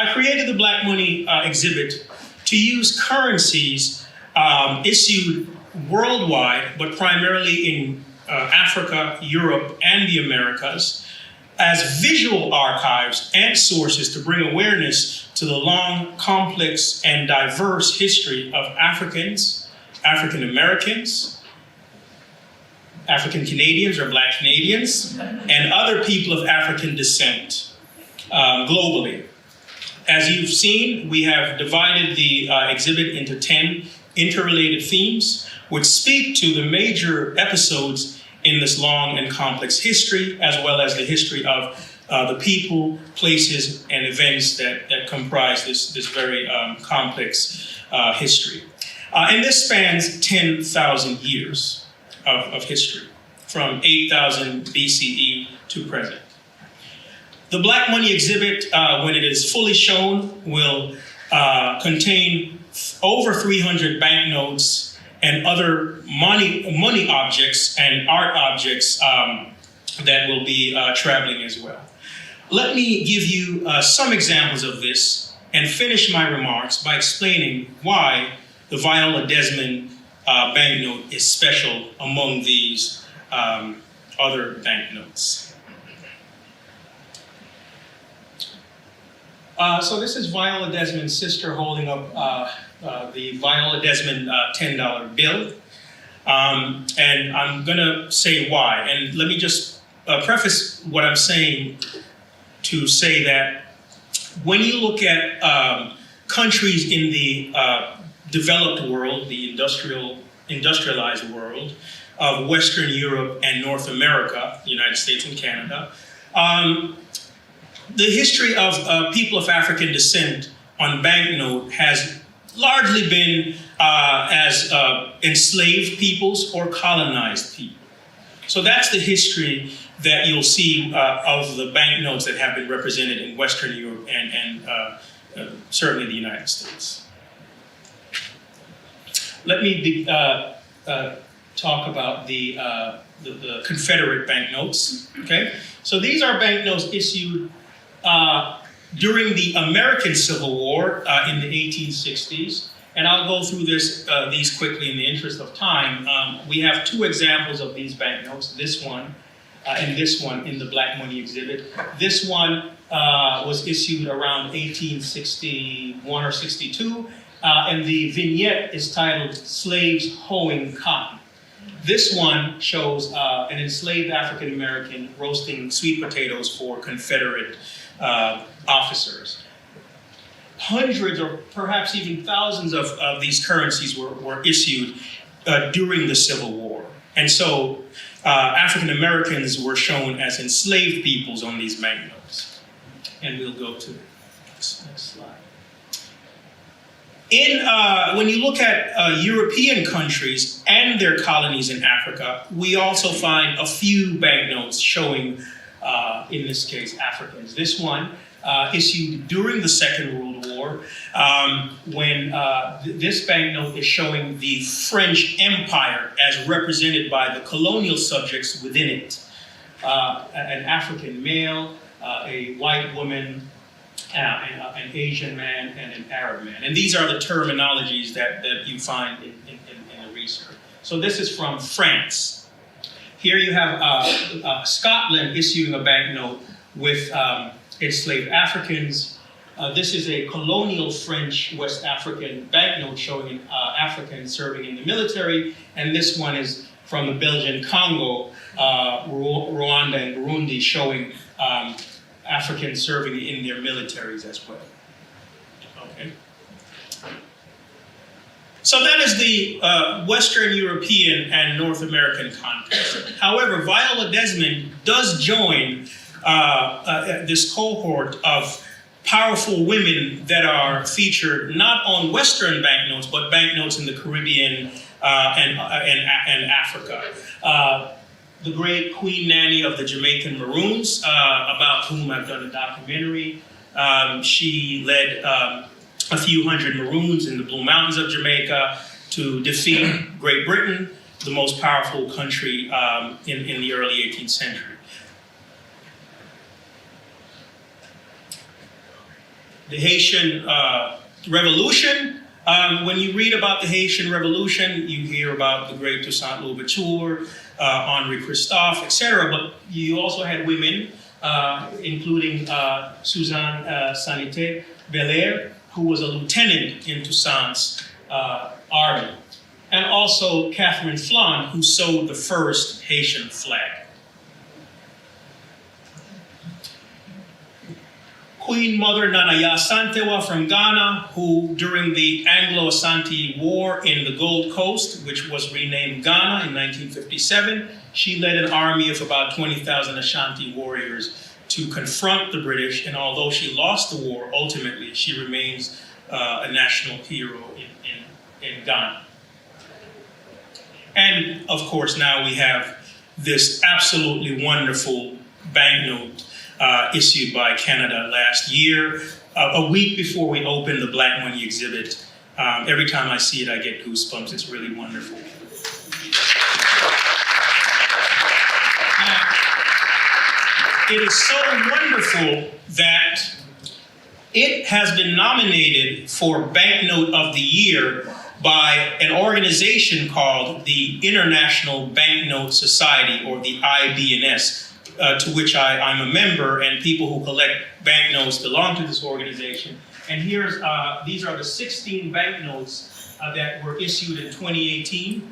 I created the Black Money exhibit to use currencies issued worldwide, but primarily in Africa, Europe, and the Americas, as visual archives and sources to bring awareness to the long, complex, and diverse history of Africans, African Americans, African Canadians or Black Canadians, and other people of African descent globally. As you've seen, we have divided the exhibit into 10 interrelated themes, which speak to the major episodes in this long and complex history, as well as the history of the people, places, and events that comprise this very complex history. And this spans 10,000 years of history, from 8,000 BCE to present. The Black Money exhibit, when it is fully shown, will contain over 300 banknotes and other money objects and art objects that will be traveling as well. Let me give you some examples of this and finish my remarks by explaining why the Viola Desmond banknote is special among these other banknotes. So this is Viola Desmond's sister holding up the Viola Desmond $10 bill. And I'm gonna say why. And let me just preface what I'm saying to say that when you look at countries in the developed world, the industrialized world of Western Europe and North America, the United States and Canada, the history of people of African descent on banknote has largely been as enslaved peoples or colonized people. So that's the history that you'll see of the banknotes that have been represented in Western Europe and certainly the United States. Let me talk about the Confederate banknotes. Okay, so these are banknotes issued during the American Civil War in the 1860s, and I'll go through these quickly in the interest of time. We have two examples of these banknotes, this one and this one in the Black Money exhibit. This one was issued around 1861 or 62, and the vignette is titled "Slaves Hoeing Cotton." This one shows an enslaved African American roasting sweet potatoes for Confederate officers. Hundreds or perhaps even thousands of these currencies were issued during the Civil War. And so African Americans were shown as enslaved peoples on these banknotes. And we'll go to this next slide. When you look at European countries and their colonies in Africa, we also find a few banknotes showing, in this case, Africans. This one issued during the Second World War, when this banknote is showing the French Empire as represented by the colonial subjects within it. An African male, a white woman, an Asian man, and an Arab man. And these are the terminologies that you find in the research. So this is from France. Here you have Scotland issuing a banknote with enslaved Africans. This is a colonial French West African banknote showing Africans serving in the military. And this one is from the Belgian Congo, Rwanda, and Burundi, showing Africans serving in their militaries as well. Okay. So that is the Western European and North American context. However, Viola Desmond does join this cohort of powerful women that are featured not on Western banknotes, but banknotes in the Caribbean and Africa. The great Queen Nanny of the Jamaican Maroons, about whom I've done a documentary. She led a few hundred Maroons in the Blue Mountains of Jamaica to defeat Great Britain, the most powerful country in the early 18th century. the Haitian Revolution. When you read about the Haitian Revolution, you hear about the great Toussaint Louverture, Henri Christophe, etc. But you also had women, including Suzanne Sanité Belair, who was a lieutenant in Toussaint's army, and also Catherine Flan, who sewed the first Haitian flag. Queen Mother Nana Yasantewa from Ghana, who during the Anglo-Asante War in the Gold Coast, which was renamed Ghana in 1957, she led an army of about 20,000 Ashanti warriors to confront the British, and although she lost the war, ultimately she remains a national hero in Ghana. And of course, now we have this absolutely wonderful banknote issued by Canada last year, a week before we opened the Black Money exhibit. Every time I see it, I get goosebumps. It's really wonderful. It is so wonderful that it has been nominated for Banknote of the Year by an organization called the International Banknote Society, or the IBNS, to which I'm a member, and people who collect banknotes belong to this organization. And these are the 16 banknotes that were issued in 2018,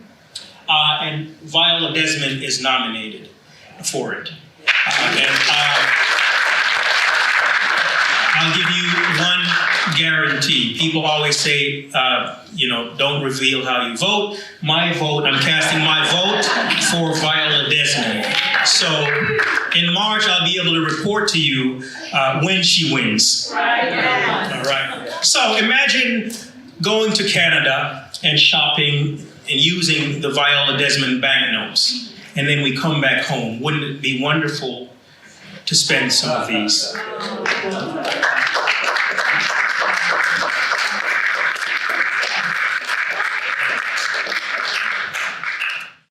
and Viola Desmond is nominated for it. I'll give you one guarantee. People always say, don't reveal how you vote. My vote, I'm casting my vote for Viola Desmond. So in March, I'll be able to report to you when she wins. Right. All right. So imagine going to Canada and shopping and using the Viola Desmond banknotes, and then we come back home. Wouldn't it be wonderful to spend some of these?